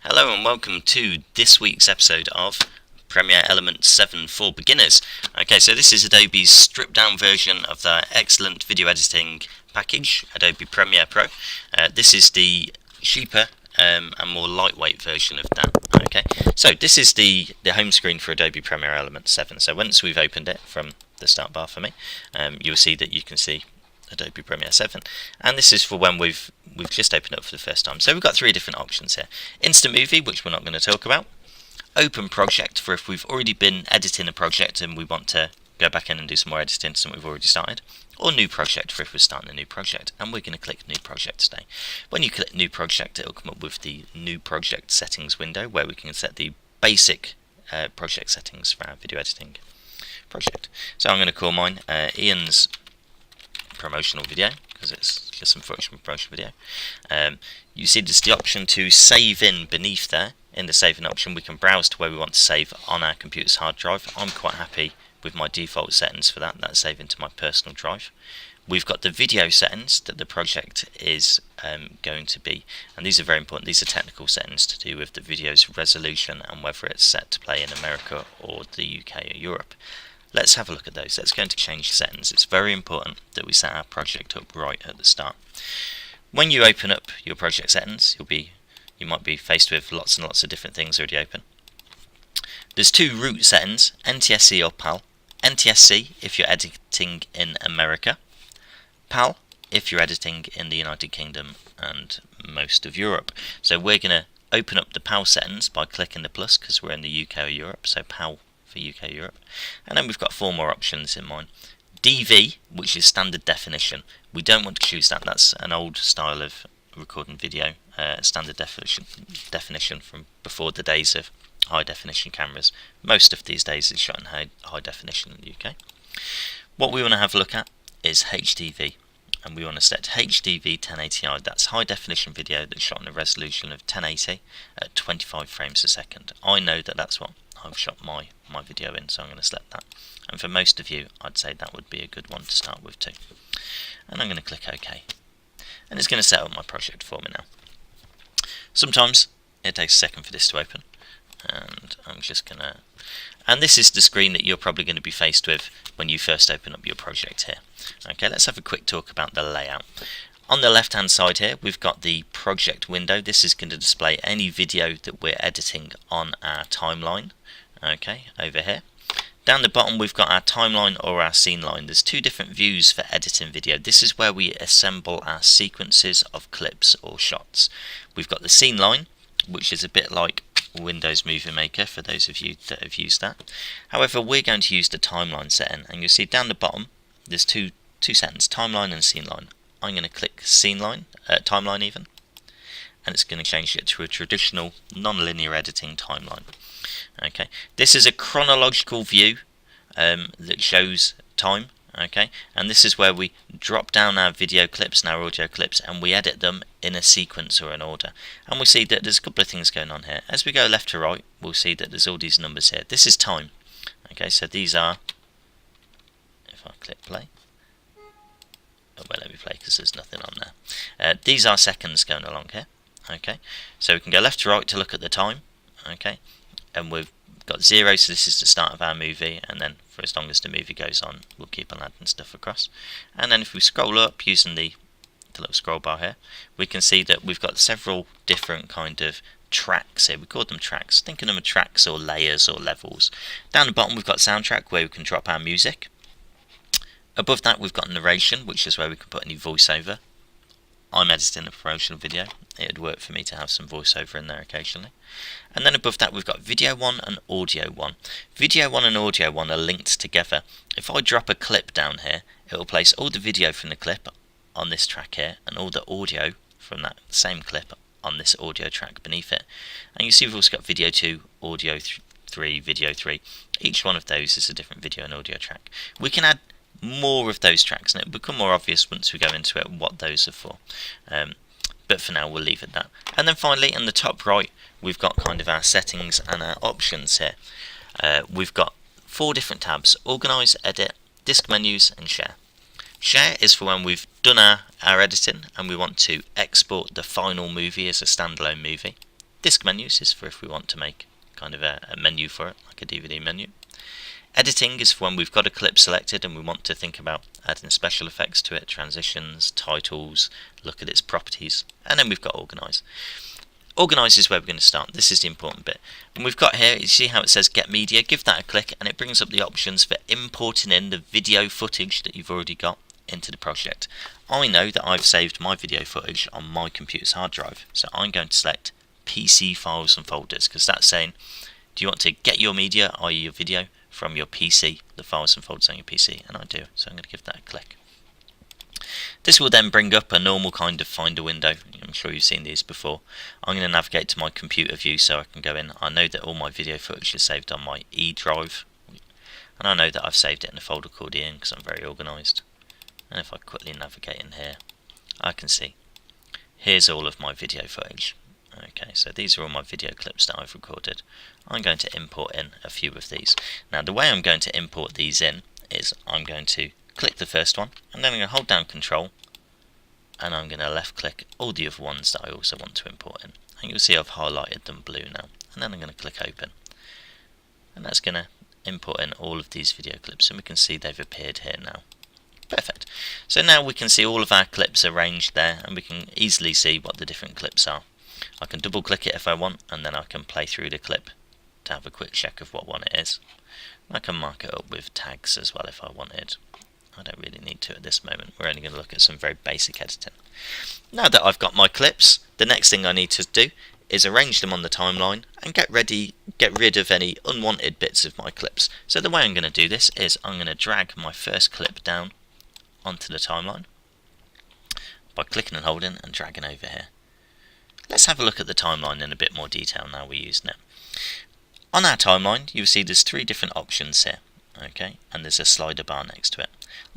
Hello and welcome to this week's episode of Premiere Elements 7 for Beginners. Okay, so this is Adobe's stripped down version of their excellent video editing package, Adobe Premiere Pro. This is the cheaper and more lightweight version of that. Okay, so this is the home screen for Adobe Premiere Elements 7. So once we've opened it from the start bar for me, you'll see that you can see Adobe Premiere 7, and this is for when we've just opened up for the first time. So we've got three different options here: Instant Movie, which we're not going to talk about; Open Project, for if we've already been editing a project and we want to go back in and do some more editing to something we've already started; or New Project, for if we're starting a new project. And we're going to click New Project today. When you click New Project, it'll come up with the New Project settings window where we can set the basic project settings for our video editing project. So I'm going to call mine Ian's promotional video, because it's just some promotional video. You see there's the option to save in beneath there. In the saving option, we can browse to where we want to save on our computer's hard drive. I'm quite happy with my default settings for that. That's saving to my personal drive. We've got the video settings that the project is going to be, and these are very important. These are technical settings to do with the video's resolution and whether it's set to play in America or the UK or Europe. Let's have a look at those. Let's go into change settings. It's very important that we set our project up right at the start. When you open up your project settings, you might be faced with lots and lots of different things already open. There's two root settings: NTSC or PAL. NTSC if you're editing in America, PAL if you're editing in the United Kingdom and most of Europe. So we're going to open up the PAL settings by clicking the plus because we're in the UK or Europe, so PAL for UK Europe. And then we've got four more options in mine. DV, which is standard definition. We don't want to choose that. That's an old style of recording video, standard definition from before the days of high definition cameras. Most of these days is shot in high definition in the UK. What we want to have a look at is HDV, and we want to set HDV 1080i. That's high definition video that's shot in a resolution of 1080 at 25 frames a second. I know that that's what I've shot my video in, so I'm going to select that. And for most of you, I'd say that would be a good one to start with too. And I'm going to click OK. And it's going to set up my project for me now. Sometimes it takes a second for this to open. And I'm just going to... And this is the screen that you're probably going to be faced with when you first open up your project here. Okay, let's have a quick talk about the layout. On the left hand side here, we've got the project window. This is going to display any video that we're editing on our timeline. Okay, over here. Down the bottom we've got our timeline or our scene line. There's two different views for editing video. This is where we assemble our sequences of clips or shots. We've got the scene line, which is a bit like Windows Movie Maker for those of you that have used that. However, we're going to use the timeline setting, and you'll see down the bottom there's two settings, timeline and scene line. I'm going to click scene line, timeline even, and it's going to change it to a traditional non-linear editing timeline. Okay, this is a chronological view that shows time. Okay, and this is where we drop down our video clips and our audio clips and we edit them in a sequence or an order. And we see that there's a couple of things going on here. As we go left to right, we'll see that there's all these numbers here. This is time. Okay, so these are, if I click play, oh, well, let me play because there's nothing on there. These are seconds going along here. Okay, so we can go left to right to look at the time. Okay, and we've got 0, so this is the start of our movie, and then for as long as the movie goes on, we'll keep on adding stuff across. And then if we scroll up using the little scroll bar here, we can see that we've got several different kind of tracks here. We call them tracks. Think of them as tracks or layers or levels. Down the bottom we've got soundtrack where we can drop our music. Above that we've got narration, which is where we can put any voiceover. I'm editing a promotional video. It would work for me to have some voiceover in there occasionally. And then above that we've got video 1 and audio 1. Video 1 and audio 1 are linked together. If I drop a clip down here, it will place all the video from the clip on this track here and all the audio from that same clip on this audio track beneath it. And you see we've also got video 2, audio 3, video 3. Each one of those is a different video and audio track. We can add more of those tracks, and it will become more obvious once we go into it what those are for. But for now we'll leave it at that. And then finally in the top right we've got kind of our settings and our options here. We've got 4 different tabs: Organise, Edit, Disk Menus and Share. Share is for when we've done our editing and we want to export the final movie as a standalone movie. Disk menus is for if we want to make kind of a menu for it, like a DVD menu. Editing is for when we've got a clip selected and we want to think about adding special effects to it, transitions, titles, look at its properties. And then we've got Organize. Organize is where we're going to start. This is the important bit. And we've got here, you see how it says Get Media, give that a click and it brings up the options for importing in the video footage that you've already got into the project. I know that I've saved my video footage on my computer's hard drive, so I'm going to select PC files and folders, because that's saying, do you want to get your media, i.e. your video, from your PC, the files and folders on your PC, and I do, so I'm going to give that a click. This will then bring up a normal kind of Finder window. I'm sure you've seen these before. I'm going to navigate to my computer view so I can go in. I know that all my video footage is saved on my E drive, and I know that I've saved it in a folder called Ian because I'm very organised. And if I quickly navigate in here, I can see here's all of my video footage. Okay, so these are all my video clips that I've recorded. I'm going to import in a few of these. Now the way I'm going to import these in is I'm going to click the first one, and then I'm going to hold down Control, and I'm going to left click all the other ones that I also want to import in. And you'll see I've highlighted them blue now, and then I'm going to click Open. And that's going to import in all of these video clips, and we can see they've appeared here now. Perfect. So now we can see all of our clips arranged there, and we can easily see what the different clips are. I can double click it if I want, and then I can play through the clip to have a quick check of what one it is. I can mark it up with tags as well if I wanted. I don't really need to at this moment. We're only going to look at some very basic editing. Now that I've got my clips, the next thing I need to do is arrange them on the timeline and get rid of any unwanted bits of my clips. So the way I'm going to do this is I'm going to drag my first clip down onto the timeline by clicking and holding and dragging over here. Let's have a look at the timeline in a bit more detail now we're using it. On our timeline, you'll see there's three different options here, okay, and there's a slider bar next to it.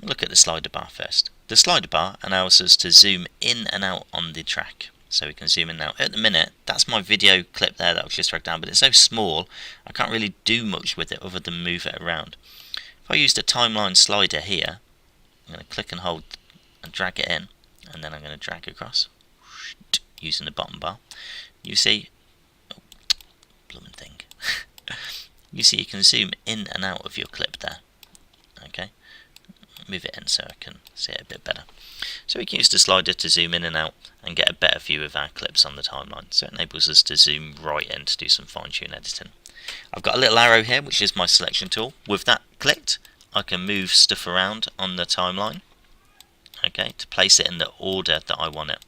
Look at the slider bar first. The slider bar allows us to zoom in and out on the track, so we can zoom in now. At the minute, that's my video clip there that I've just dragged down, but it's so small I can't really do much with it other than move it around. If I use the timeline slider here, I'm going to click and hold and drag it in, and then I'm going to drag across using the bottom bar. You see, oh, blooming thing. You see you can zoom in and out of your clip there. Okay, move it in so I can see it a bit better. So we can use the slider to zoom in and out and get a better view of our clips on the timeline. So it enables us to zoom right in to do some fine-tune editing. I've got a little arrow here which is my selection tool. With that clicked, I can move stuff around on the timeline, okay, to place it in the order that I want it.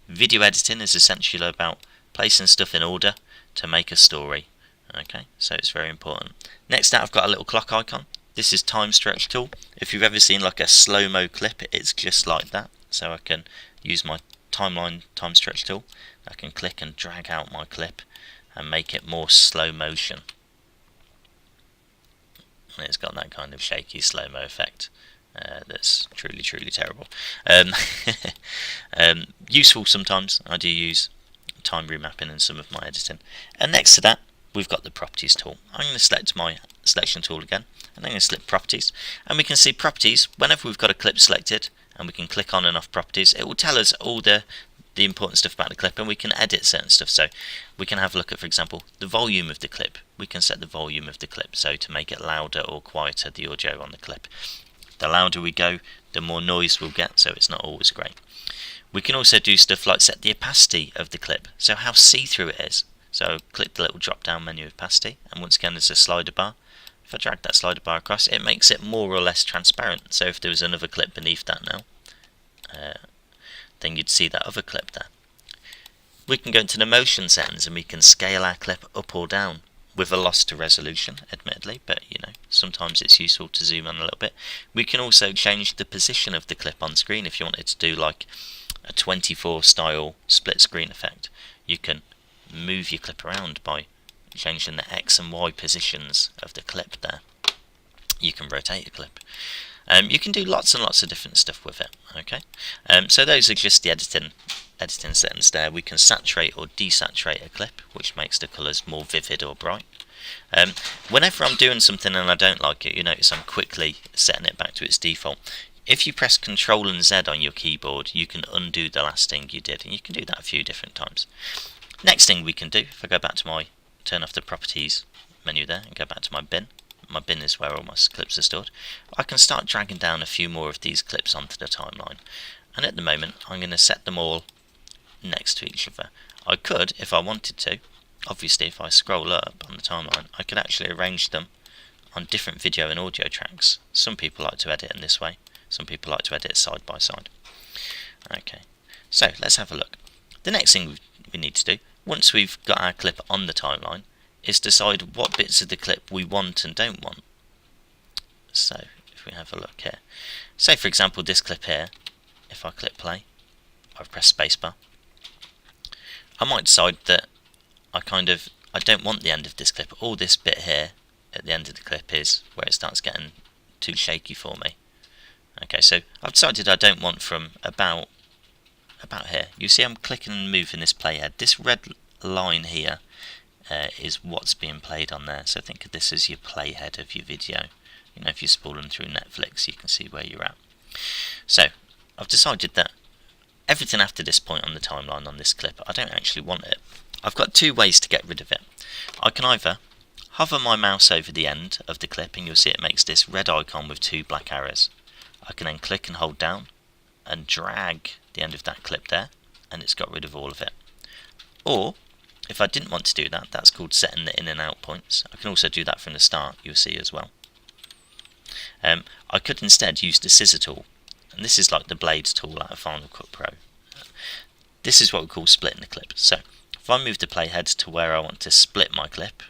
Video editing is essentially about placing stuff in order to make a story. Okay, so it's very important. Next out I've got a little clock icon. This is time stretch tool. If you've ever seen like a slow-mo clip, it's just like that. So I can use my timeline time stretch tool. I can click and drag out my clip and make it more slow motion. And it's got that kind of shaky slow-mo effect. That's truly terrible. Useful sometimes. I do use time remapping in some of my editing. And next to that we've got the properties tool. I'm going to select my selection tool again, and I'm going to select properties, and we can see properties whenever we've got a clip selected, and we can click on and off properties. It will tell us all the important stuff about the clip, and we can edit certain stuff. So we can have a look at, for example, the volume of the clip. We can set the volume of the clip, so to make it louder or quieter, the audio on the clip. The louder we go, the more noise we'll get, so it's not always great. We can also do stuff like set the opacity of the clip, so how see-through it is. So click the little drop down menu of opacity, and once again there's a slider bar. If I drag that slider bar across, it makes it more or less transparent. So if there was another clip beneath that now, then you'd see that other clip there. We can go into the motion settings and we can scale our clip up or down with a loss to resolution, admittedly, but you know, sometimes it's useful to zoom in a little bit. We can also change the position of the clip on screen if you wanted to do like a 24 style split screen effect. You can move your clip around by changing the X and Y positions of the clip there. You can rotate your clip. You can do lots and lots of different stuff with it. Okay, so those are just the editing settings there. We can saturate or desaturate a clip, which makes the colours more vivid or bright. Whenever I'm doing something and I don't like it, you notice I'm quickly setting it back to its default. If you press Ctrl and Z on your keyboard, you can undo the last thing you did, and you can do that a few different times. Next thing we can do, if I go back to turn off the properties menu there and go back to my bin is where all my clips are stored, I can start dragging down a few more of these clips onto the timeline. And at the moment I'm going to set them all next to each other. I could, if I wanted to, obviously if I scroll up on the timeline, I could actually arrange them on different video and audio tracks. Some people like to edit in this way, some people like to edit side by side. Okay, so let's have a look. The next thing we need to do, once we've got our clip on the timeline, is decide what bits of the clip we want and don't want. So if we have a look here, say for example this clip here, if I click play, I've pressed spacebar, I might decide that I don't want the end of this clip. All this bit here at the end of the clip is where it starts getting too shaky for me. Okay, so I've decided I don't want from about here. You see I'm clicking and moving this playhead. This red line here is what's being played on there. So think of this as your playhead of your video. You know, if you're spooling through Netflix, you can see where you're at. So I've decided that everything after this point on the timeline on this clip, I don't actually want it. I've got two ways to get rid of it. I can either hover my mouse over the end of the clip and you'll see it makes this red icon with two black arrows. I can then click and hold down and drag the end of that clip there, and it's got rid of all of it. Or if I didn't want to do that, that's called setting the in and out points. I can also do that from the start, you'll see as well. I could instead use the scissor tool, and this is like the blades tool out of Final Cut Pro. This is what we call splitting the clip. So if I move the playhead to where I want to split my clip,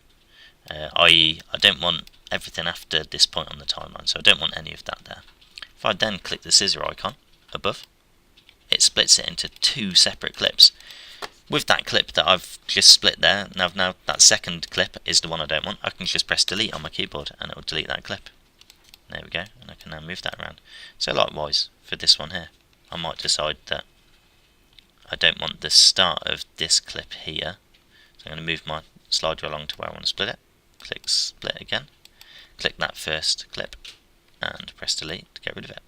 i.e. I don't want everything after this point on the timeline, so I don't want any of that there. If I then click the scissor icon above, it splits it into two separate clips. With that clip that I've just split there, now that second clip is the one I don't want, I can just press delete on my keyboard and it will delete that clip. There we go, and I can now move that around. So likewise, for this one here, I might decide that I don't want the start of this clip here. So I'm going to move my slider along to where I want to split it. Click split again. Click that first clip and press delete to get rid of it.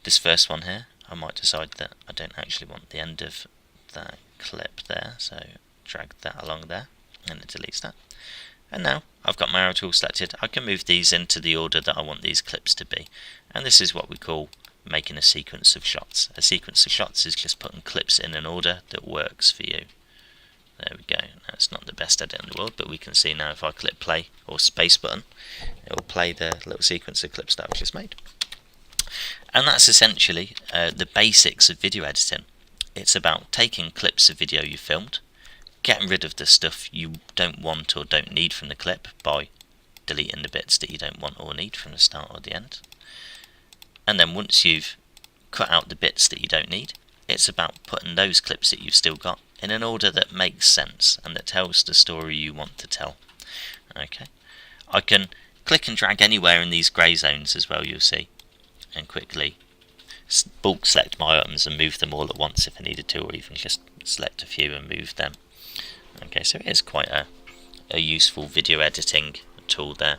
This first one here, I might decide that I don't actually want the end of that clip there, so drag that along there and it deletes that. And now I've got my arrow tool selected. I can move these into the order that I want these clips to be, and this is what we call making a sequence of shots. A sequence of shots is just putting clips in an order that works for you. There we go. Now, it's not the best edit in the world, but we can see now if I click play or space button, it will play the little sequence of clips that I've just made. And that's essentially the basics of video editing. It's about taking clips of video you filmed, getting rid of the stuff you don't want or don't need from the clip by deleting the bits that you don't want or need from the start or the end. And then once you've cut out the bits that you don't need, it's about putting those clips that you've still got in an order that makes sense and that tells the story you want to tell. Okay, I can click and drag anywhere in these grey zones as well, you'll see, and quickly bulk select my items and move them all at once if I needed to, or even just select a few and move them. Okay, so it is quite a useful video editing tool there.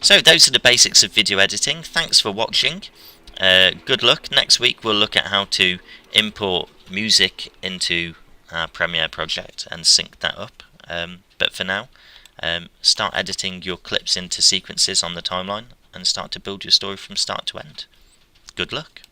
So those are the basics of video editing. Thanks for watching. Good luck. Next week we'll look at how to import music into our Premiere project and sync that up. But for now, start editing your clips into sequences on the timeline and start to build your story from start to end. Good luck.